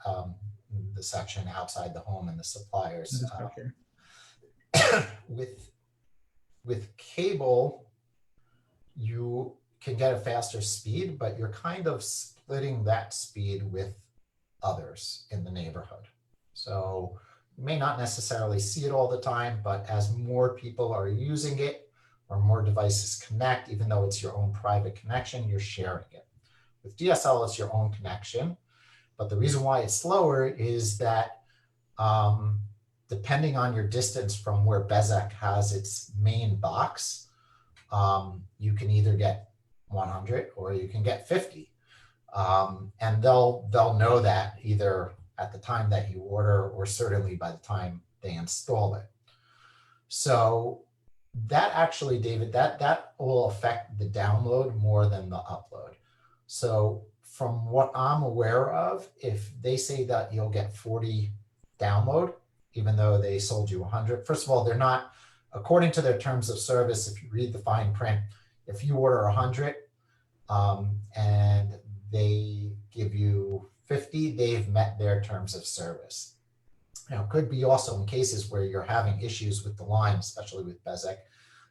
the section outside the home and the suppliers. With cable, you can get a faster speed, but you're kind of splitting that speed with others in the neighborhood. So you may not necessarily see it all the time, but as more people are using it or more devices connect, even though it's your own private connection, you're sharing it. With DSL, it's your own connection. But the reason why it's slower is that depending on your distance from where Bezek has its main box, you can either get 100 or you can get 50. And they'll know that either at the time that you order or certainly by the time they install it. So that actually, David, that will affect the download more than the upload. So from what I'm aware of, if they say that you'll get 40 download, even though they sold you 100, first of all, they're not, according to their terms of service, if you read the fine print, if you order 100 and they give you 50, they've met their terms of service. Now, it could be also in cases where you're having issues with the line, especially with Bezek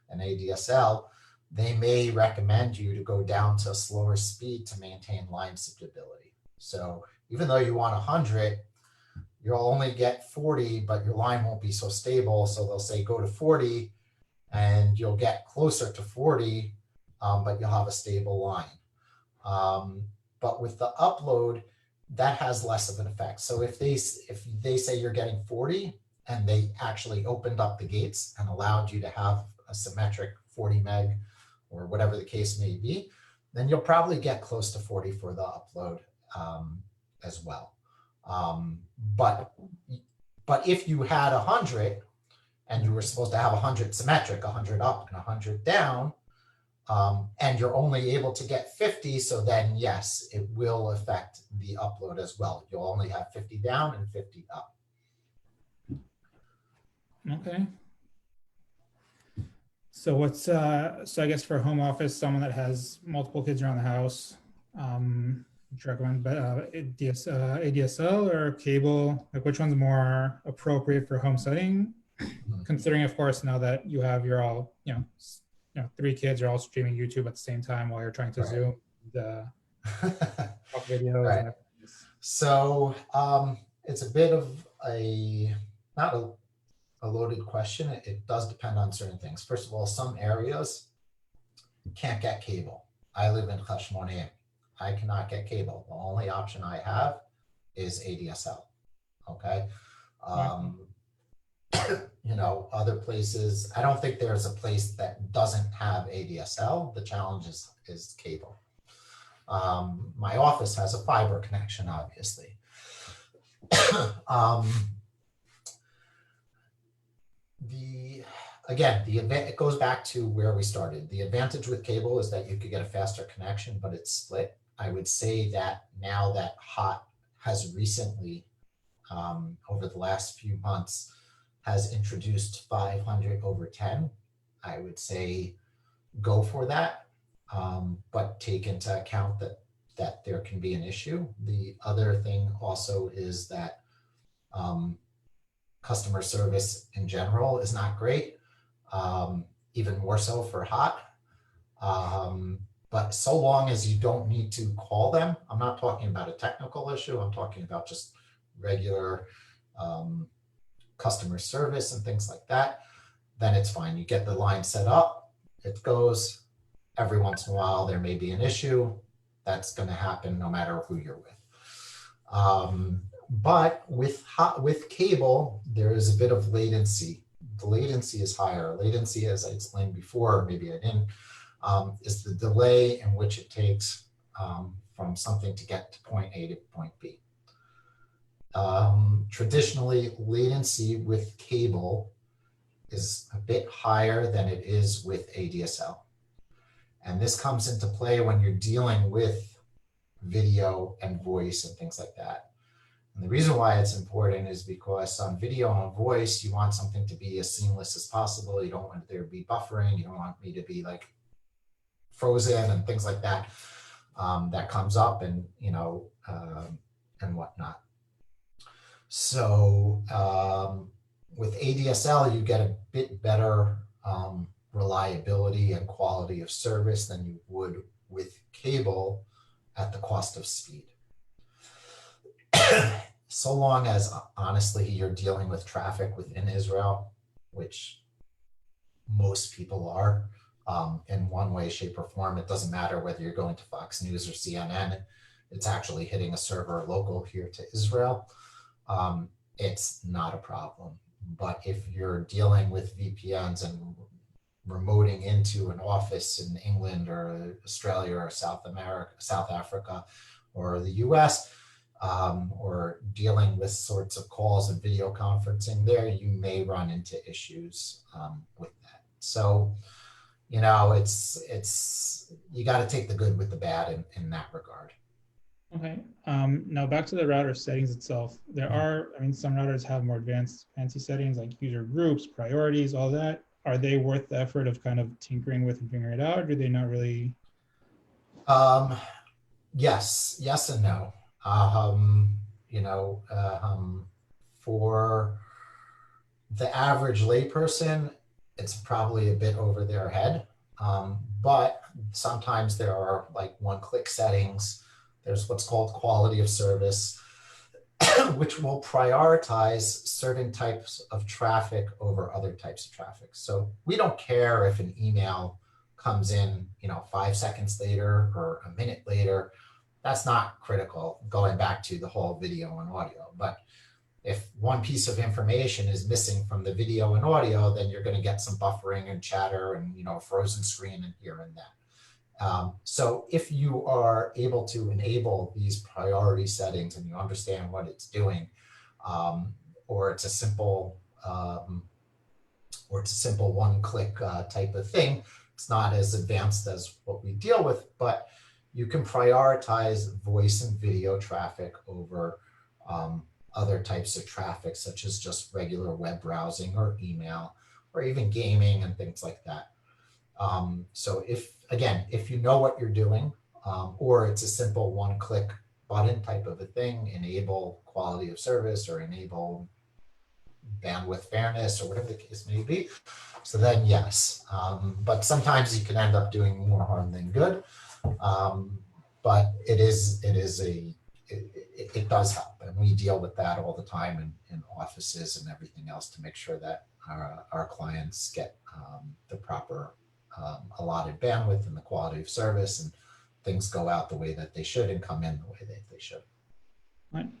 and ADSL, they may recommend you to go down to a slower speed to maintain line stability. So even though you want 100, you'll only get 40, but your line won't be so stable. So they'll say go to 40 and you'll get closer to 40, but you'll have a stable line. But with the upload, that has less of an effect. So if they say you're getting 40 and they actually opened up the gates and allowed you to have a symmetric 40 meg or whatever the case may be, then you'll probably get close to 40 for the upload as well. But if you had 100 and you were supposed to have 100 symmetric, 100 up and 100 down, and you're only able to get 50, so then yes, it will affect the upload as well. You'll only have 50 down and 50 up. Okay. So what's so I guess for home office, someone that has multiple kids around the house, would you recommend ADSL or cable? Like which one's more appropriate for home setting? Considering, of course, now that you have your all, 3 kids are all streaming YouTube at the same time while you're trying to Zoom the videos. Right. So it's a bit of not a loaded question. It does depend on certain things. First of all, some areas can't get cable. I live in Khashmonaim. I cannot get cable. The only option I have is ADSL. Okay. You know, other places, I don't think there's a place that doesn't have ADSL. The challenge is cable. My office has a fiber connection, obviously. It goes back to where we started. The advantage with cable is that you could get a faster connection, but it's split. I would say that now that HOT has recently, over the last few months, has introduced 500 over 10, I would say go for that, but take into account that there can be an issue. The other thing also is that customer service in general is not great, even more so for HOT. But so long as you don't need to call them, I'm not talking about a technical issue, I'm talking about just regular customer service and things like that, then it's fine. You get the line set up, it goes. Every once in a while, there may be an issue. That's going to happen no matter who you're with. But with cable, there is a bit of latency. The latency is higher. Latency, as I explained before, maybe I didn't, is the delay in which it takes from something to get to point A to point B. Traditionally, latency with cable is a bit higher than it is with ADSL. And this comes into play when you're dealing with video and voice and things like that. And the reason why it's important is because on video and voice, you want something to be as seamless as possible. You don't want there to be buffering. You don't want me to be like frozen and things like that. That comes up and, you know, and whatnot. So with ADSL, you get a bit better reliability and quality of service than you would with cable at the cost of speed. So long as, honestly, you're dealing with traffic within Israel, which most people are in one way, shape, or form. It doesn't matter whether you're going to Fox News or CNN. It's actually hitting a server local here to Israel. It's not a problem. But if you're dealing with VPNs and remoting into an office in England or Australia or South Africa, or the US, or dealing with sorts of calls and video conferencing there, you may run into issues with that. So, you know, it's you got to take the good with the bad in that regard. Okay. Now back to the router settings itself. There are, I mean, some routers have more advanced fancy settings like user groups, priorities, all that. Are they worth the effort of kind of tinkering with and figuring it out? Or do they not really? Yes and no. You know, for the average layperson, it's probably a bit over their head. But sometimes there are like one-click settings. There's what's called quality of service, which will prioritize certain types of traffic over other types of traffic. So we don't care if an email comes in, you know, 5 seconds later or a minute later. That's not critical, going back to the whole video and audio. But if one piece of information is missing from the video and audio, then you're going to get some buffering and chatter and, you know, frozen screen and here and that. So if you are able to enable these priority settings and you understand what it's doing, or it's a simple one-click type of thing, it's not as advanced as what we deal with, but you can prioritize voice and video traffic over other types of traffic, such as just regular web browsing or email, or even gaming and things like that. So if you know what you're doing, or it's a simple one-click button type of a thing, enable quality of service or enable bandwidth fairness or whatever the case may be, so then yes. But sometimes you can end up doing more harm than good. But it is a it does help. And we deal with that all the time in offices and everything else to make sure that our clients get the proper allotted bandwidth and the quality of service, and things go out the way that they should and come in the way that they should.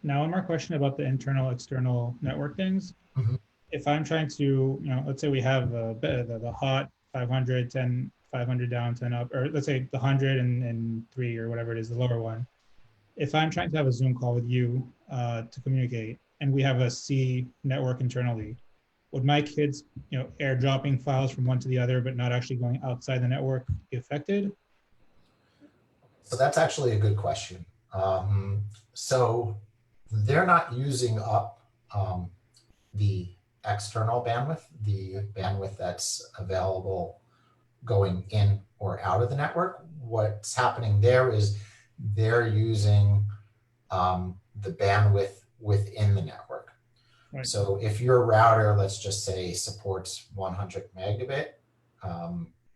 Now, one more question about the internal external network things. Mhm. If I'm trying to, let's say we have the hot 500, 10, 500 down, 10 up, or let's say the 100 and 3 or whatever it is, the lower one. If I'm trying to have a Zoom call with you to communicate, and we have a C network internally, would my kids, airdropping files from one to the other, but not actually going outside the network be affected? So that's actually a good question. So they're not using up the external bandwidth, the bandwidth that's available going in or out of the network. What's happening there is they're using the bandwidth within the network. Right. So if your router, let's just say, supports 100 megabit,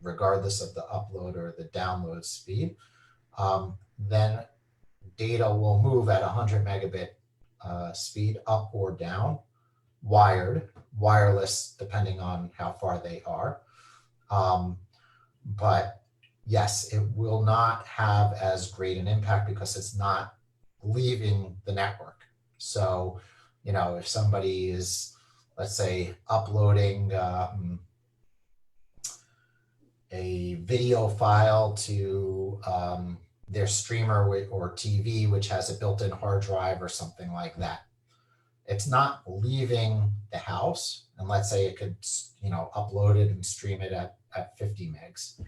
regardless of the upload or the download speed, then data will move at 100 megabit speed up or down, wired, wireless, depending on how far they are. But yes, it will not have as great an impact because it's not leaving the network. So, if somebody is, let's say, uploading a video file to their streamer or TV, which has a built-in hard drive or something like that, it's not leaving the house. And let's say it could, upload it and stream it at 50 megs.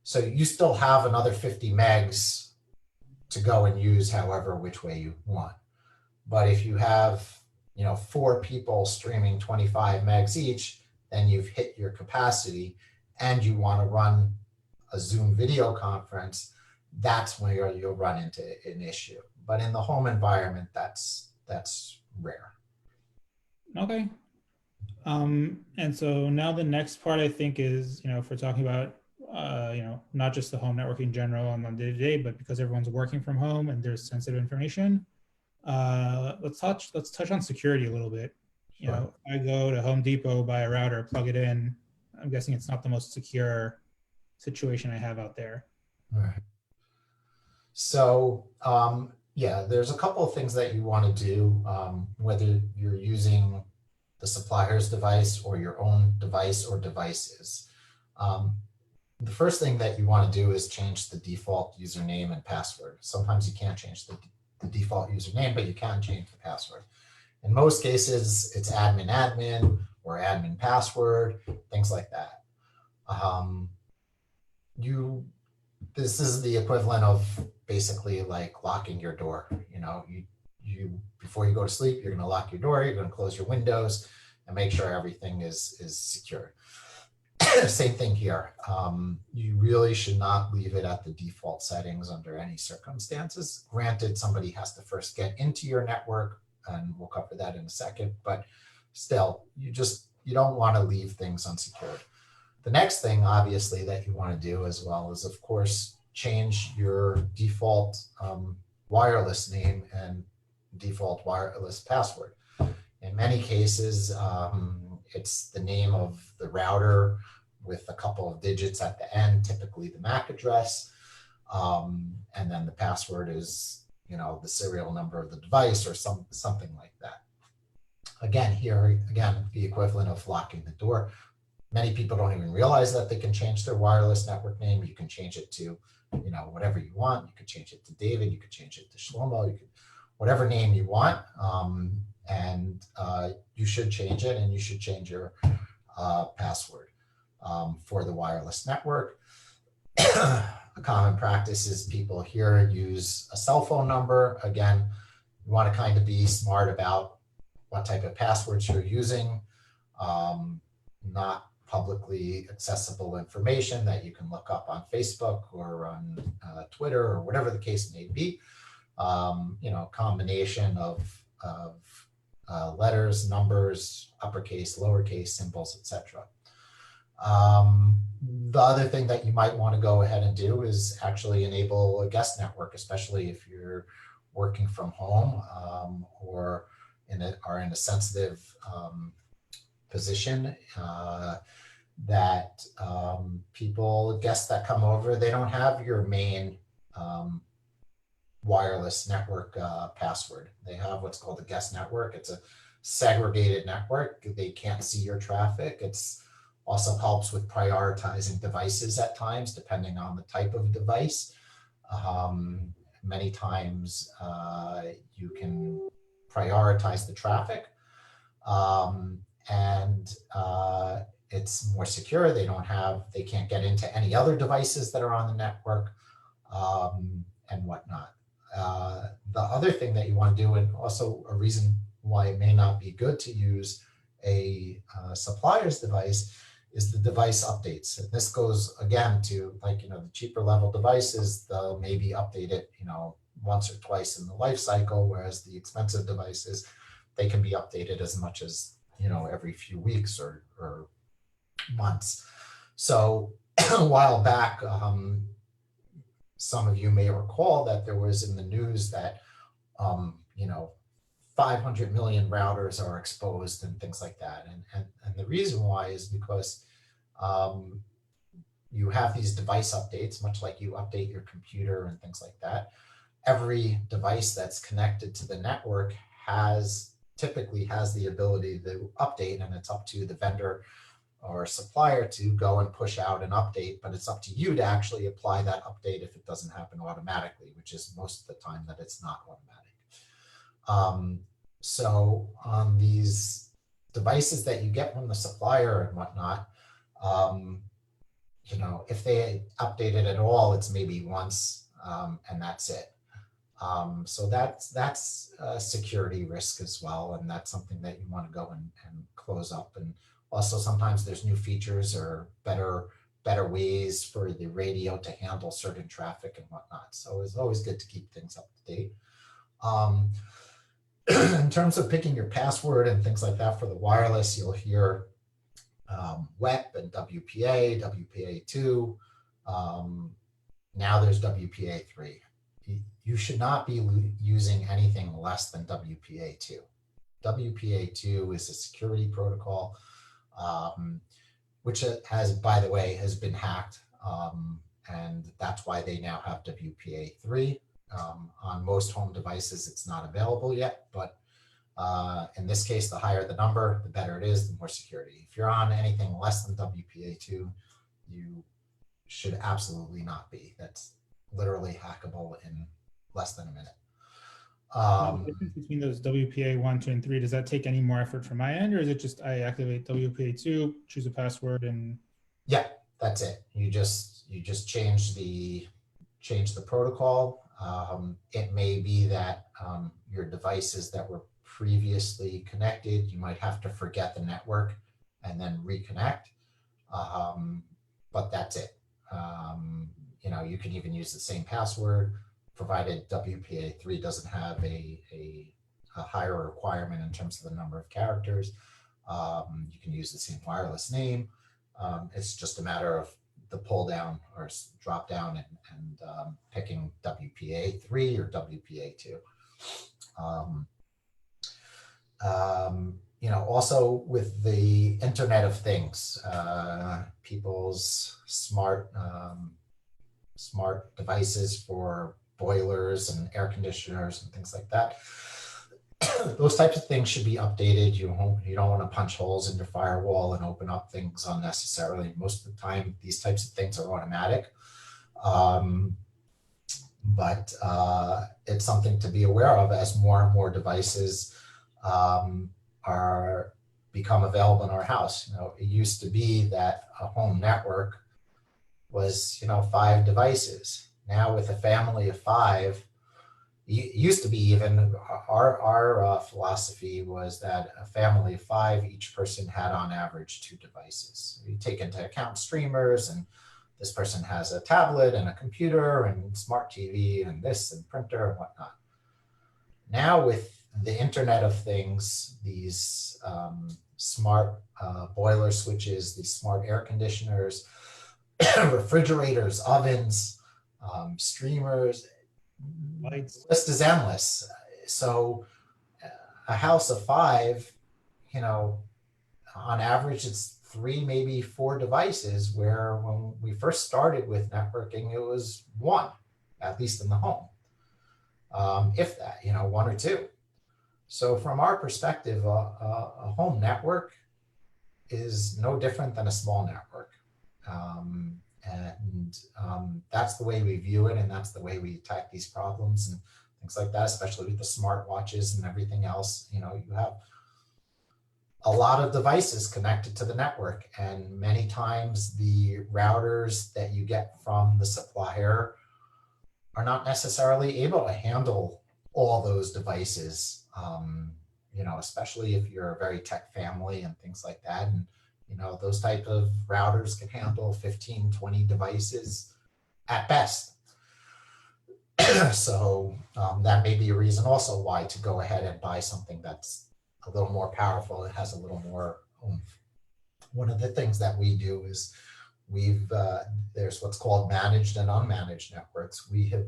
So you still have another 50 megs to go and use however which way you want. But if you have, 4 people streaming 25 megs each, then you've hit your capacity and you want to run a Zoom video conference, that's where you'll run into an issue. But in the home environment, that's rare. Okay. And so now the next part, I think, is, if we're talking about, not just the home network in general on the day-to-day, but because everyone's working from home and there's sensitive information, let's touch on security a little bit. Sure. I go to Home Depot, buy a router, plug it in. I'm guessing it's not the most secure situation I have out there. All right. So yeah, there's a couple of things that you want to do, whether you're using the supplier's device or your own device or devices. The first thing that you want to do is change the default username and password. Sometimes you can't change the default username, but you can change the password. In most cases, it's admin or admin password, things like that. This is the equivalent of basically like locking your door. You before you go to sleep, you're going to lock your door, you're going to close your windows, and make sure everything is secure. Same thing here. You really should not leave it at the default settings under any circumstances. Granted, somebody has to first get into your network, and we'll cover that in a second, but still, you don't want to leave things unsecured. The next thing, obviously, that you want to do as well is, of course, change your default wireless name and default wireless password. In many cases, it's the name of the router with a couple of digits at the end, typically the MAC address, and then the password is, the serial number of the device or something like that. Again, the equivalent of locking the door. Many people don't even realize that they can change their wireless network name. You can change it to, whatever you want. You could change it to David. You could change it to Shlomo. You could, whatever name you want. And you should change it, and you should change your password for the wireless network. A common practice is people here use a cell phone number. Again, you want to kind of be smart about what type of passwords you're using, not publicly accessible information that you can look up on Facebook or on Twitter or whatever the case may be. Combination of letters, numbers, uppercase, lowercase, symbols, etc. The other thing that you might want to go ahead and do is actually enable a guest network, especially if you're working from home or are in a sensitive position, that guests that come over, they don't have your main wireless network password. They have what's called a guest network. It's a segregated network. They can't see your traffic. It's also helps with prioritizing devices at times, depending on the type of device. Many times you can prioritize the traffic, and it's more secure. They can't get into any other devices that are on the network, and whatnot. The other thing that you want to do, and also a reason why it may not be good to use a supplier's device, is the device updates. And this goes again to the cheaper level devices, they'll maybe update it, once or twice in the life cycle, whereas the expensive devices, they can be updated as much as, every few weeks or months. So a while back, some of you may recall that there was in the news that, 500 million routers are exposed and things like that. And the reason why is because you have these device updates, much like you update your computer and things like that. Every device that's connected to the network typically has the ability to update, and it's up to the vendor or supplier to go and push out an update, but it's up to you to actually apply that update if it doesn't happen automatically, which is most of the time that it's not automatic. So on these devices that you get from the supplier and whatnot, if they update it at all, it's maybe once, and that's it. So that's a security risk as well, and that's something that you want to go and close up. And also sometimes there's new features or better ways for the radio to handle certain traffic and whatnot. So it's always good to keep things up to date. In terms of picking your password and things like that for the wireless, you'll hear WEP and WPA, WPA2. Now there's WPA3. You should not be using anything less than WPA2. WPA2 is a security protocol, which by the way, has been hacked. And that's why they now have WPA3. On most home devices, it's not available yet, but in this case, the higher the number, the better it is, the more security. If you're on anything less than WPA2, you should absolutely not be. That's literally hackable in less than a minute. The difference between those WPA 1, 2, and 3, does that take any more effort from my end, or is it just I activate WPA 2, choose a password, and yeah, that's it. You just change the protocol. It may be that your devices that were previously connected, you might have to forget the network and then reconnect, but that's it. You can even use the same password, provided WPA3 doesn't have a higher requirement in terms of the number of characters. You can use the same wireless name. It's just a matter of the pull down or drop down and picking WPA3 or WPA2. Also with the Internet of Things, people's smart devices for boilers and air conditioners and things like that. Those types of things should be updated. You don't want to punch holes in your firewall and open up things unnecessarily. Most of the time, these types of things are automatic. But it's something to be aware of as more and more devices become available in our house. It used to be that a home network was 5 devices. Now with a family of 5, it used to be even our philosophy was that a family of 5, each person had on average 2 devices. You take into account streamers, and this person has a tablet and a computer and smart TV and this and printer and whatnot. Now with the Internet of Things, these smart boiler switches, these smart air conditioners, refrigerators, ovens, streamers, Lights. list is endless. So a house of 5, you know, on average, it's 3, maybe 4 devices, where when we first started with networking, it was 1, at least in the home. If that, 1 or 2. So from our perspective, a home network is no different than a small network. That's the way we view it, and that's the way we attack these problems and things like that, especially with the smartwatches and everything else. You have a lot of devices connected to the network, and many times the routers that you get from the supplier are not necessarily able to handle all those devices, especially if you're a very tech family and things like that. And, those type of routers can handle 15, 20 devices at best. So that may be a reason also why to go ahead and buy something that's a little more powerful. It has a little more oomph. One of the things that we do is there's what's called managed and unmanaged networks. We have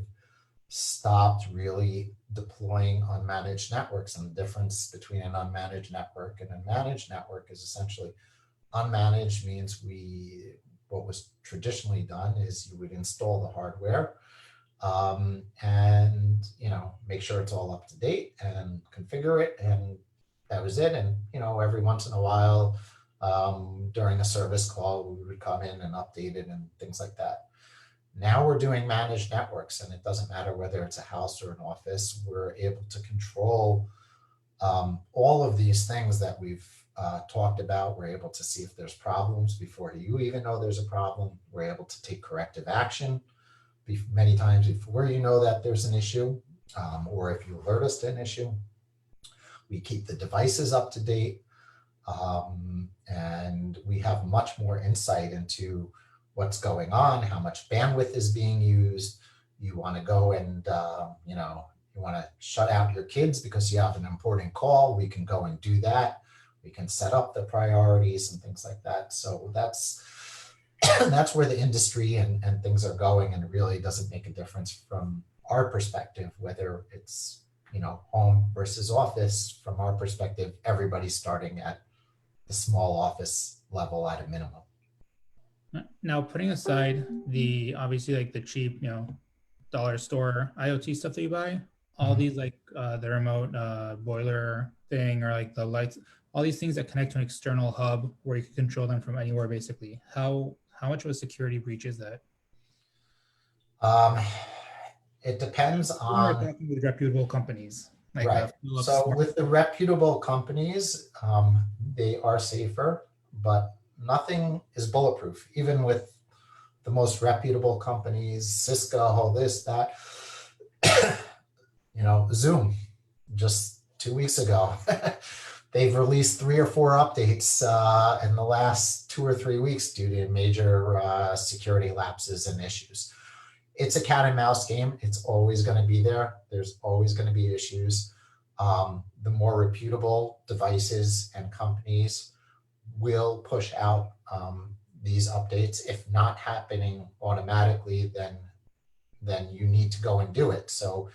stopped really deploying unmanaged networks, and the difference between an unmanaged network and a managed network is essentially unmanaged means what was traditionally done is you would install the hardware and make sure it's all up to date and configure it, and that was it. And every once in a while during a service call we would come in and update it and things like that. Now we're doing managed networks, and it doesn't matter whether it's a house or an office. We're able to control all of these things that we've talked about. We're able to see if there's problems before you even know there's a problem. We're able to take corrective action many times before you know that there's an issue, or if you alert us to an issue. We keep the devices up to date, and we have much more insight into what's going on, how much bandwidth is being used. You want to go and, you want to shut out your kids because you have an important call. We can go and do that. We can set up the priorities and things like that. So that's where the industry and things are going, and it really doesn't make a difference from our perspective, whether it's home versus office. From our perspective, everybody's starting at the small office level at a minimum. Now, putting aside obviously like the cheap, dollar store IoT stuff that you buy, all these like the remote boiler thing, or like the lights, all these things that connect to an external hub where you can control them from anywhere, basically. How much of a security breach is that? It depends on. We're talking with reputable companies. Like right. So with the reputable companies, they are safer, but nothing is bulletproof. Even with the most reputable companies, Cisco, all this, that, Zoom, just 2 weeks ago, they've released 3 or 4 updates in the last 2 or 3 weeks due to major security lapses and issues. It's a cat and mouse game. It's always going to be there. There's always going to be issues. The more reputable devices and companies will push out these updates. If not happening automatically, then you need to go and do it. So,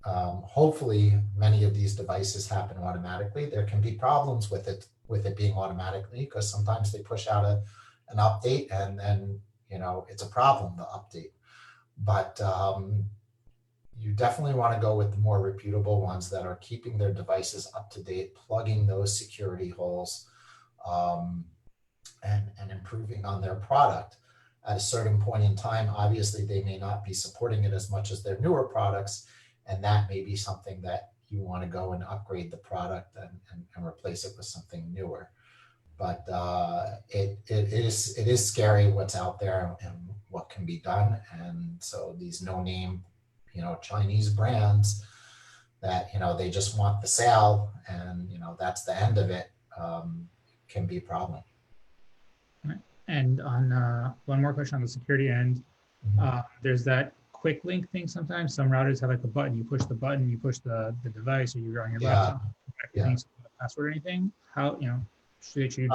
hopefully many of these devices happen automatically. There can be problems with it being automatically, because sometimes they push out an update and then it's a problem, the update. But you definitely want to go with the more reputable ones that are keeping their devices up to date, plugging those security holes, and improving on their product. At a certain point in time, obviously they may not be supporting it as much as their newer products, and that may be something that you want to go and upgrade the product and replace it with something newer. But it is scary what's out there and what can be done. And so these no-name, Chinese brands that, they just want the sale and, that's the end of it, can be a problem. And on one more question on the security end, there's that quick link thing. Sometimes some routers have like a button. You push the button, you push the device, or you're on your laptop. Password or anything. How should they choose?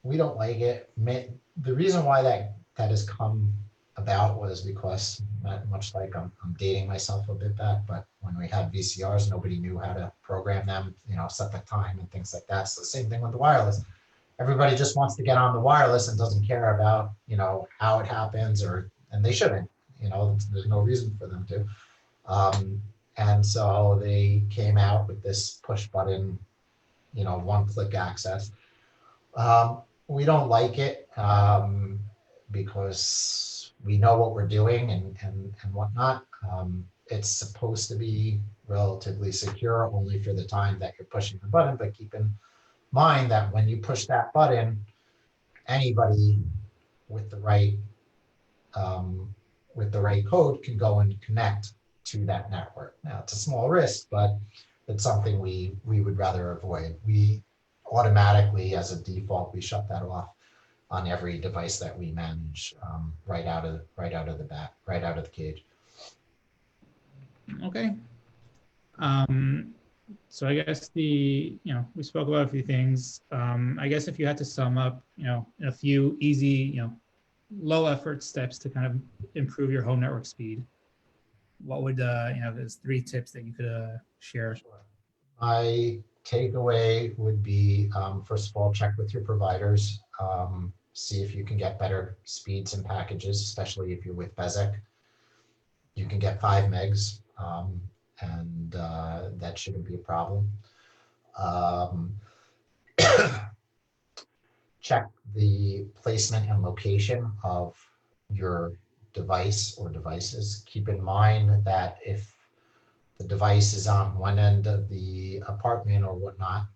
We don't like it. The reason why that has come about was because, much like I'm dating myself a bit back, but when we had VCRs, nobody knew how to program them, set the time and things like that. So the same thing with the wireless. Everybody just wants to get on the wireless and doesn't care about, how it happens, and they shouldn't, there's no reason for them to. And so they came out with this push button, one-click access. We don't like it because we know what we're doing and whatnot. It's supposed to be relatively secure only for the time that you're pushing the button, but keep in mind that when you push that button, anybody with the right code can go and connect to that network. Now it's a small risk, but it's something we would rather avoid. We automatically, as a default, we shut that off on every device that we manage right out of the cage. Okay. So I guess we spoke about a few things. I guess if you had to sum up, a few easy, low effort steps to kind of improve your home network speed, what would, there's 3 tips that you could share? My takeaway would be, first of all, check with your providers. See if you can get better speeds and packages, especially if you're with Bezic. You can get 5 megs, and that shouldn't be a problem. Check the placement and location of your device or devices. Keep in mind that if the device is on one end of the apartment or whatnot,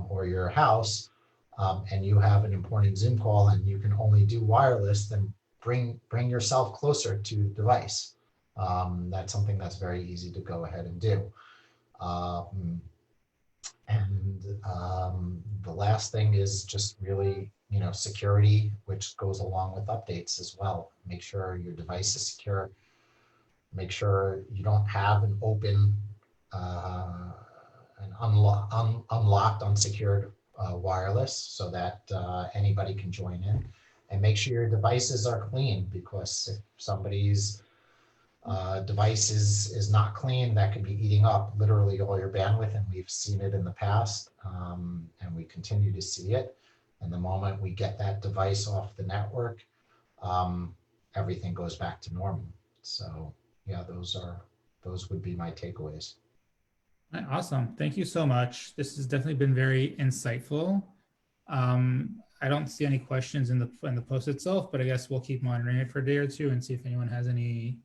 or your house, and you have an important Zoom call and you can only do wireless, then bring yourself closer to the device. That's something that's very easy to go ahead and do. The last thing is just really, security, which goes along with updates as well. Make sure your device is secure. Make sure you don't have an open, an unlocked, unsecured wireless so that anybody can join in. And make sure your devices are clean, because if somebody's device is not clean, that could be eating up literally all your bandwidth, and we've seen it in the past, and we continue to see it. And the moment we get that device off the network, everything goes back to normal. So yeah, those would be my takeaways. Awesome. Thank you so much. This has definitely been very insightful. I don't see any questions in the post itself, but I guess we'll keep monitoring it for a day or two and see if anyone has any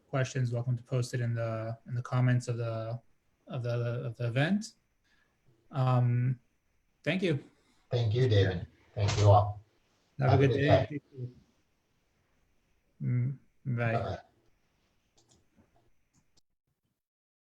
questions. Welcome to post it in the comments of the event. Thank you. Thank you, David. Thank you all. Have a good day. Bye. Bye-bye.